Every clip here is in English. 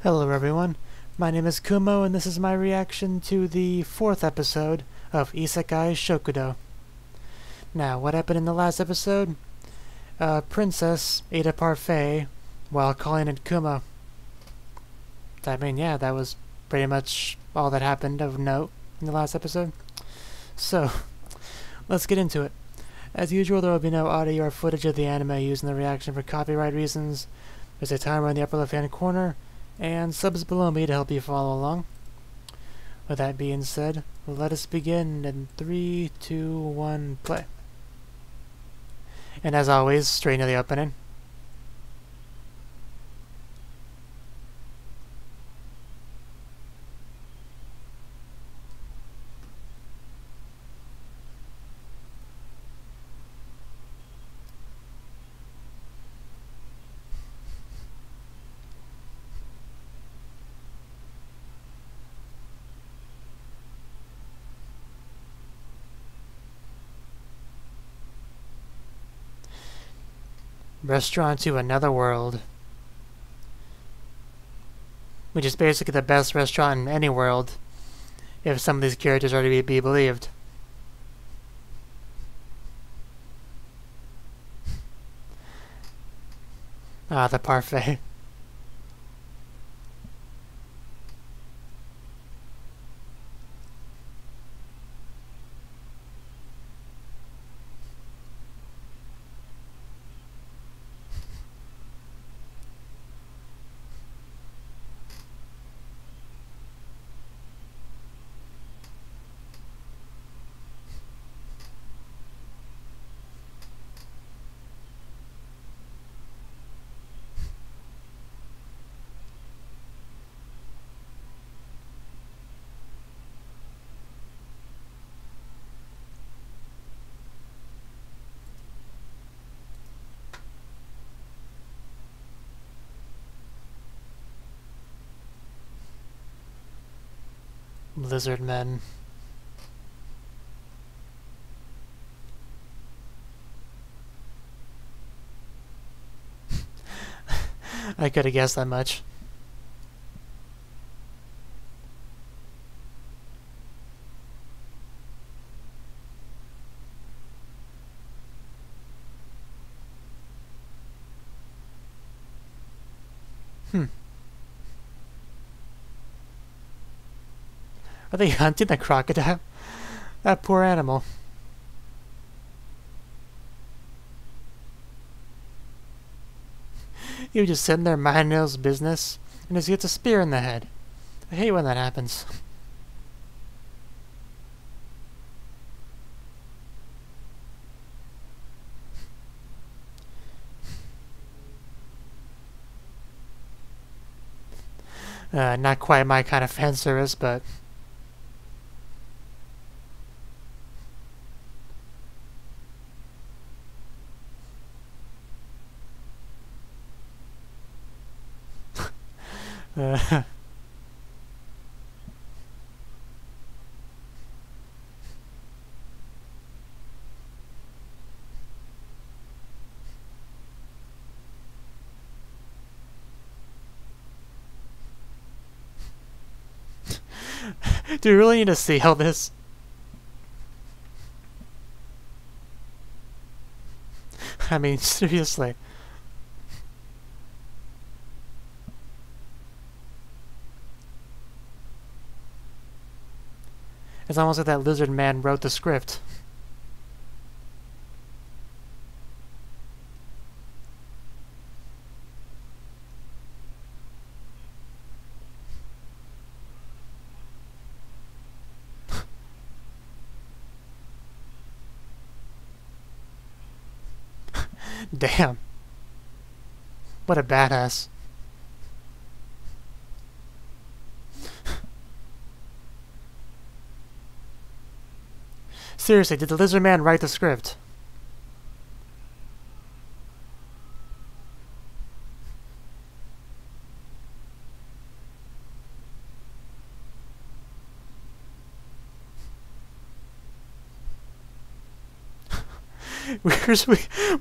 Hello everyone, my name is Kumo and this is my reaction to the 4th episode of Isekai Shokudou. Now, what happened in the last episode? A princess ate a parfait while calling it Kumo. I mean, yeah, that was pretty much all that happened of note in the last episode. So, let's get into it. As usual, there will be no audio or footage of the anime used in the reaction for copyright reasons. There's a timer in the upper left-hand corner, and subs below me to help you follow along. With that being said, let us begin in 3, 2, 1, play. And as always, straight into the opening. Restaurant to Another World. Which is basically the best restaurant in any world, if some of these characters are to be believed. Ah, the parfait. Lizard men. I could have guessed that much. Are they hunting the crocodile? That poor animal. He was just sitting there minding his business, and he gets a spear in the head. I hate when that happens. Not quite my kind of fan service, but... Do we really need to see all this? I mean, seriously. It's almost like that lizard man wrote the script. Damn. What a badass. Seriously, did the lizard man write the script?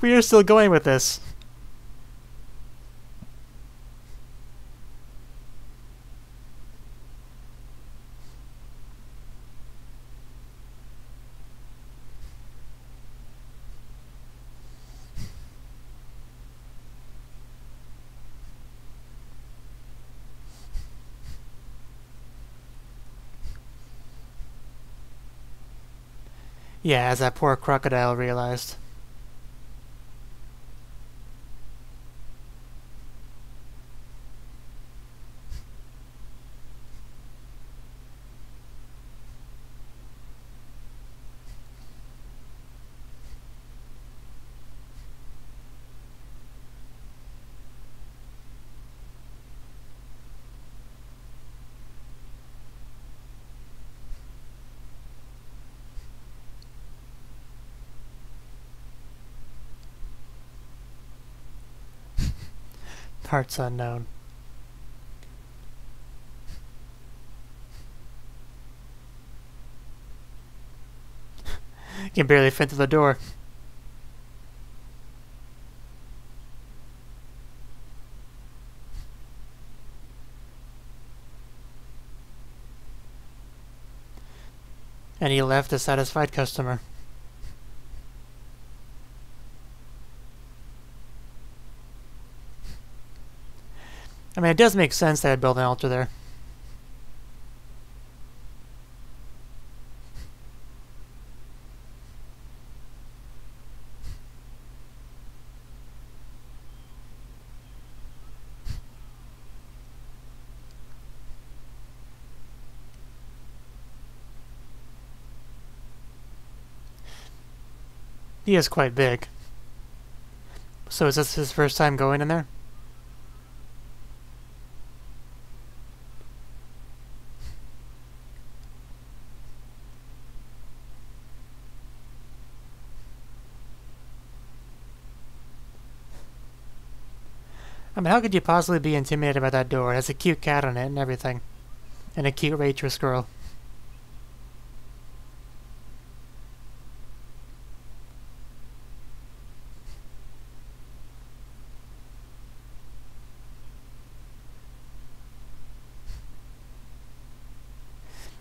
We are still going with this. Yeah, as that poor crocodile realized. Parts unknown. Can barely fit through the door. And he left a satisfied customer. I mean, it does make sense that I'd build an altar there. He is quite big. So is this his first time going in there? I mean, how could you possibly be intimidated by that door? It has a cute cat on it and everything. And a cute waitress girl.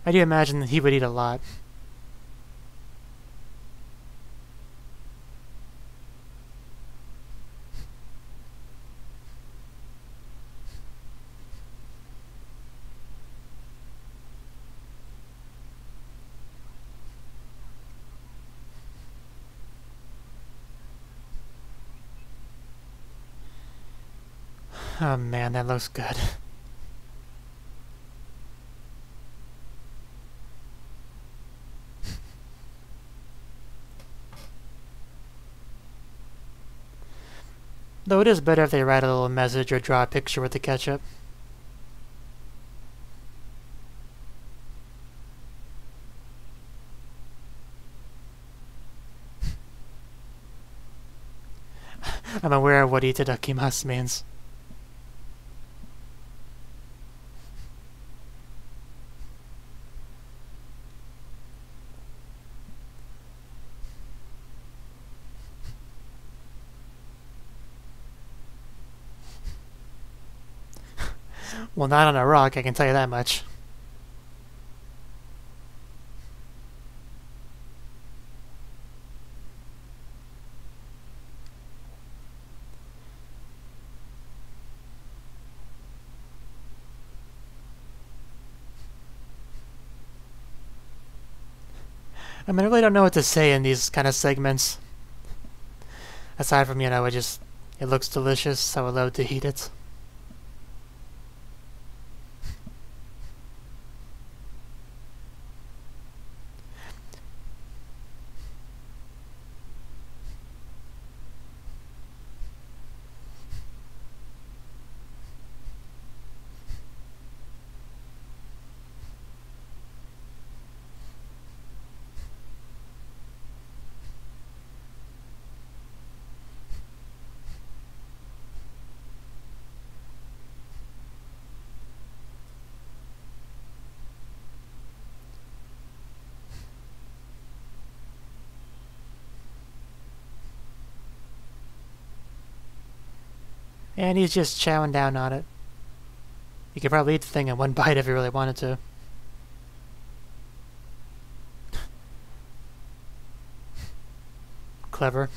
I do imagine that he would eat a lot. Oh man, that looks good. Though it is better if they write a little message or draw a picture with the ketchup. I'm aware of what itadakimasu means. Well, not on a rock, I can tell you that much. I mean, I really don't know what to say in these kind of segments. Aside from, it looks delicious, I would love to eat it. And he's just chowing down on it. You could probably eat the thing in one bite if you really wanted to. Clever.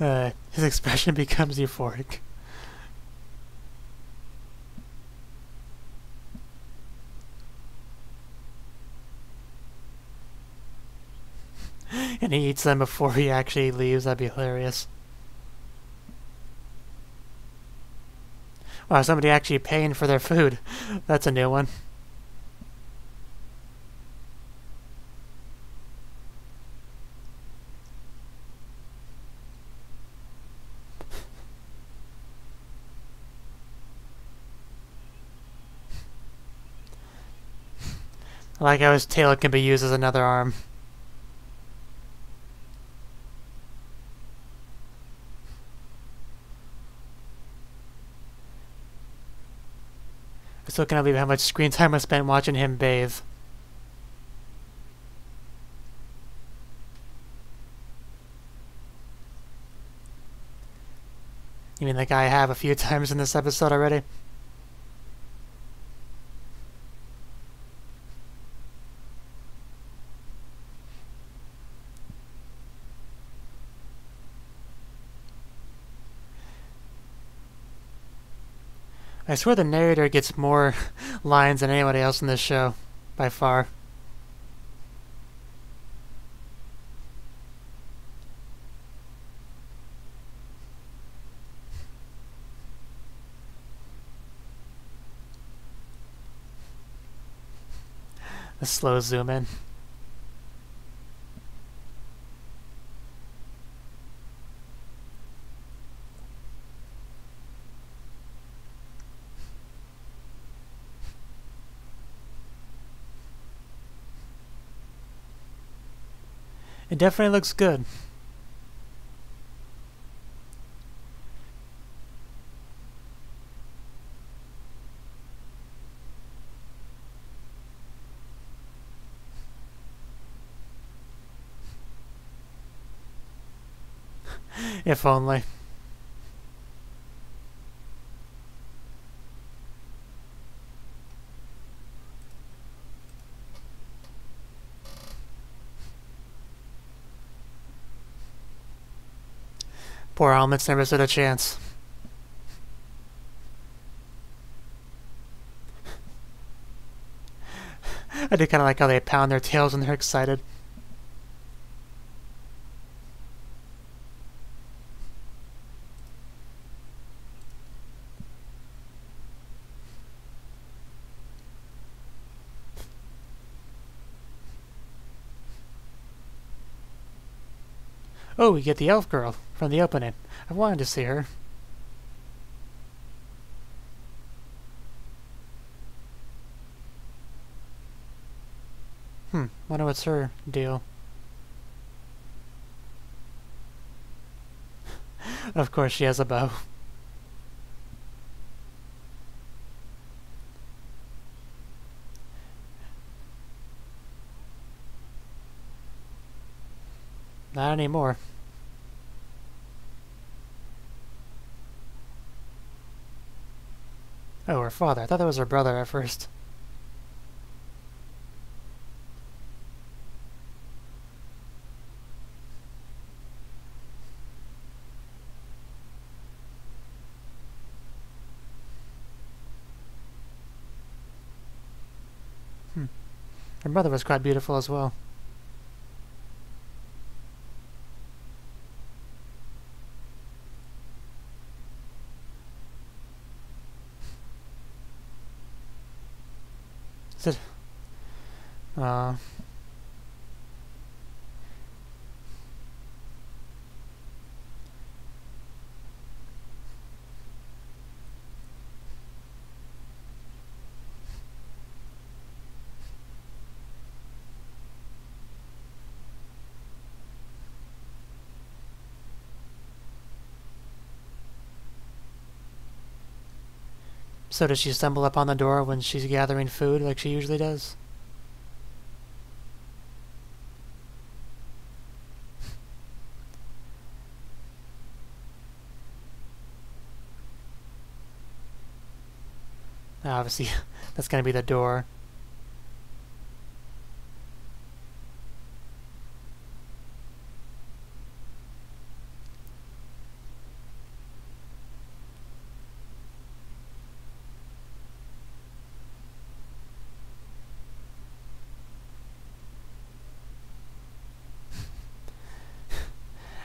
His expression becomes euphoric. And he eats them before he actually leaves. That'd be hilarious. Wow, somebody actually paying for their food. That's a new one. I like how his tail can be used as another arm. I still cannot believe how much screen time I spent watching him bathe. You mean like I have a few times in this episode already? I swear the narrator gets more lines than anybody else in this show, by far. A slow zoom in. It definitely looks good. If only. Poor helmets never stood a chance. I do kind of like how they pound their tails when they're excited. Oh, we get the elf girl from the opening. I've wanted to see her. Wonder what's her deal. Of course she has a bow. Not anymore. Oh, her father. I thought that was her brother at first. Her mother was quite beautiful as well. Is it? So does she stumble upon the door when she's gathering food like she usually does? Obviously, that's going to be the door.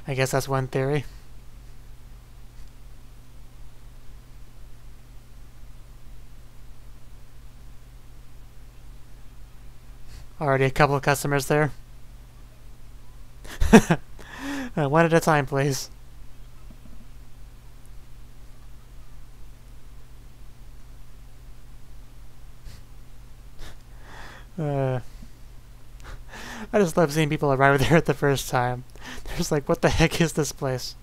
I guess that's one theory. Already a couple of customers there. One at a time, please. I just love seeing people arrive there at the first time. They're just like, what the heck is this place?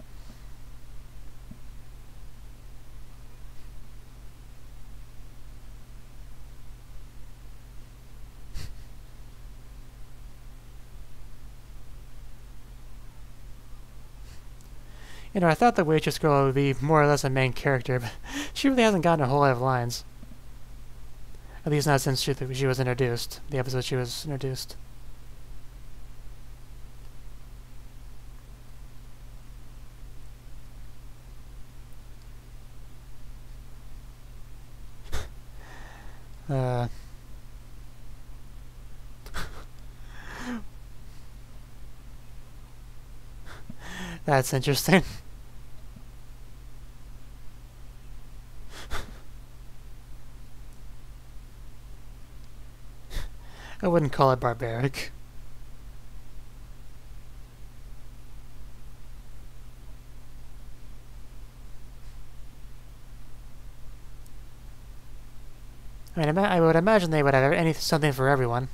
You know, I thought the waitress girl would be more or less a main character, but she really hasn't gotten a whole lot of lines. At least not since she was introduced. The episode she was introduced. That's interesting. I wouldn't call it barbaric. I mean, I would imagine they would have something for everyone.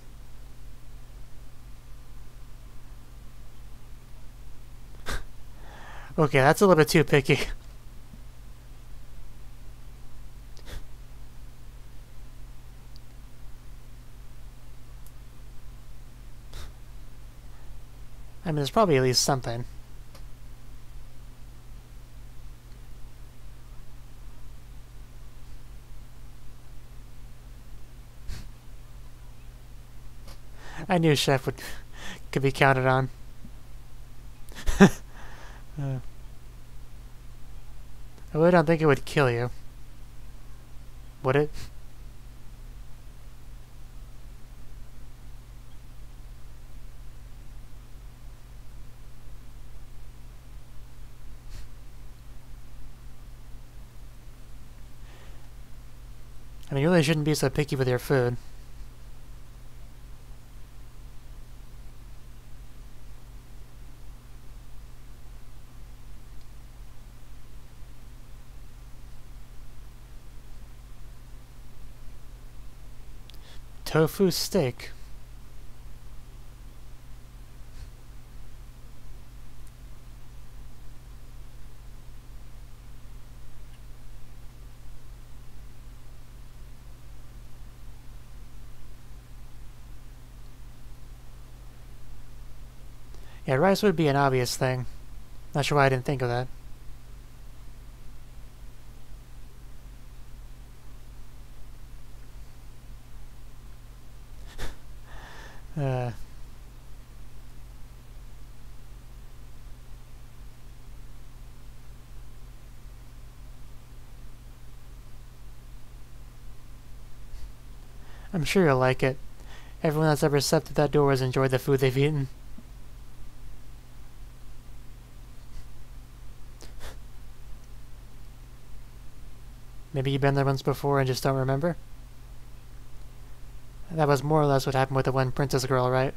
Okay, that's a little bit too picky. I mean, there's probably at least something. I knew Chef could be counted on. I really don't think it would kill you. Would it? I mean, you really shouldn't be so picky with your food. Tofu steak. Yeah, rice would be an obvious thing. Not sure why I didn't think of that. I'm sure you'll like it. Everyone that's ever stepped through that door has enjoyed the food they've eaten. Maybe you've been there once before and just don't remember? That was more or less what happened with the one princess girl, right?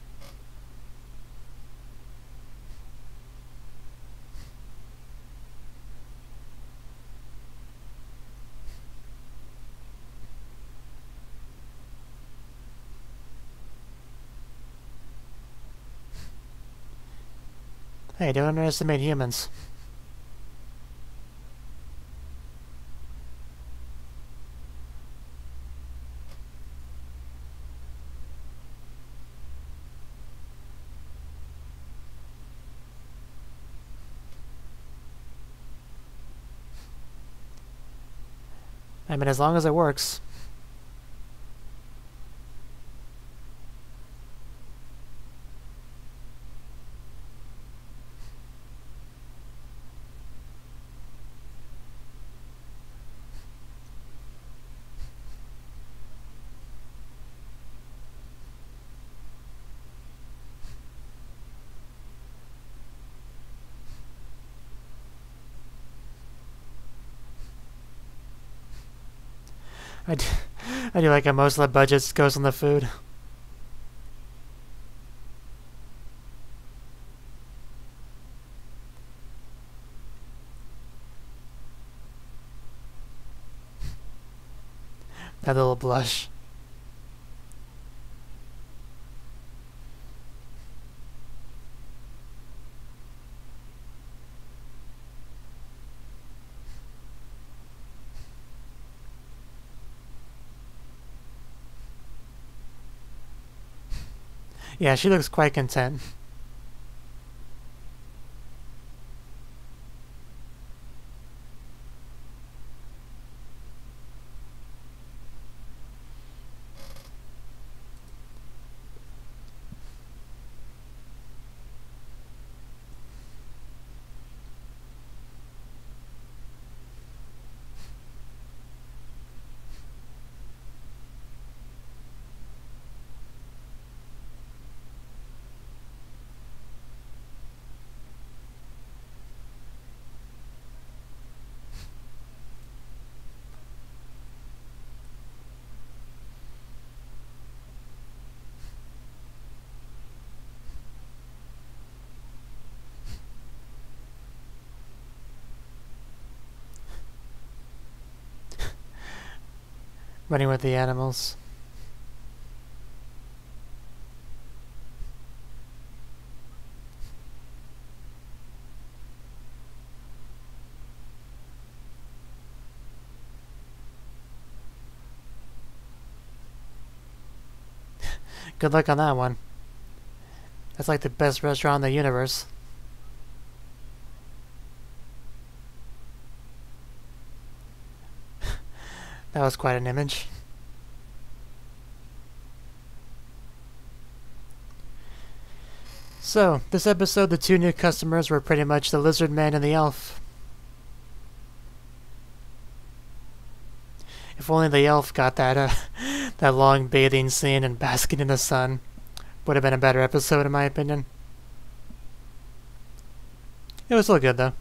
Hey, don't underestimate humans. I mean, as long as it works. I do, I do like how most of the budget goes on the food. That little blush. Yeah, she looks quite content. Running with the animals. Good luck on that one. That's like the best restaurant in the universe. That was quite an image. So, this episode, the two new customers were pretty much the lizard man and the elf. If only the elf got that that long bathing scene and basking in the sun, would have been a better episode in my opinion. It was still good though.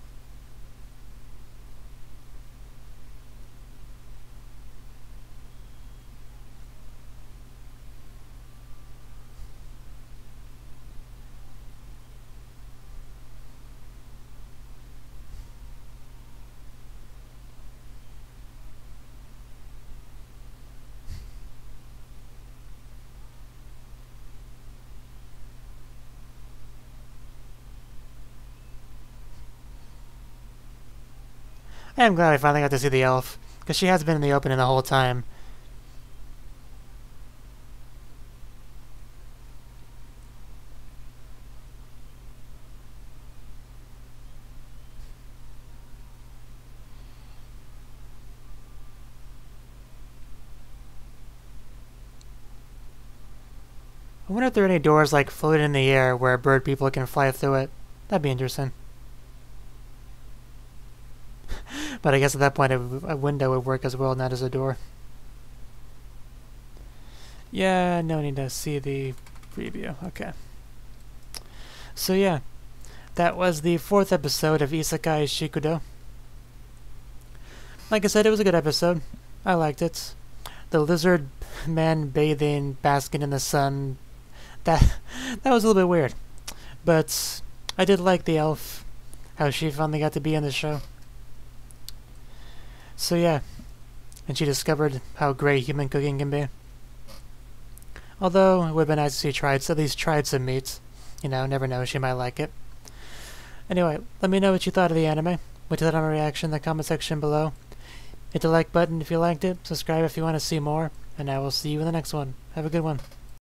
I am glad I finally got to see the elf, because she has been in the opening the whole time. I wonder if there are any doors like floating in the air where bird people can fly through it. That'd be interesting. But I guess at that point a window would work as well, not as a door. Yeah, no need to see the preview. Okay. So yeah, that was the 4th episode of Isekai Shokudou. Like I said, it was a good episode. I liked it. The lizard man bathing, basking in the sun, that was a little bit weird. But I did like the elf, how she finally got to be in the show. So yeah, and she discovered how great human cooking can be. Although, it would have been nice to see at least tried some meat. You know, never know, she might like it. Anyway, let me know what you thought of the anime. What you thought of my reaction in the comment section below. Hit the like button if you liked it, subscribe if you want to see more, and I will see you in the next one. Have a good one.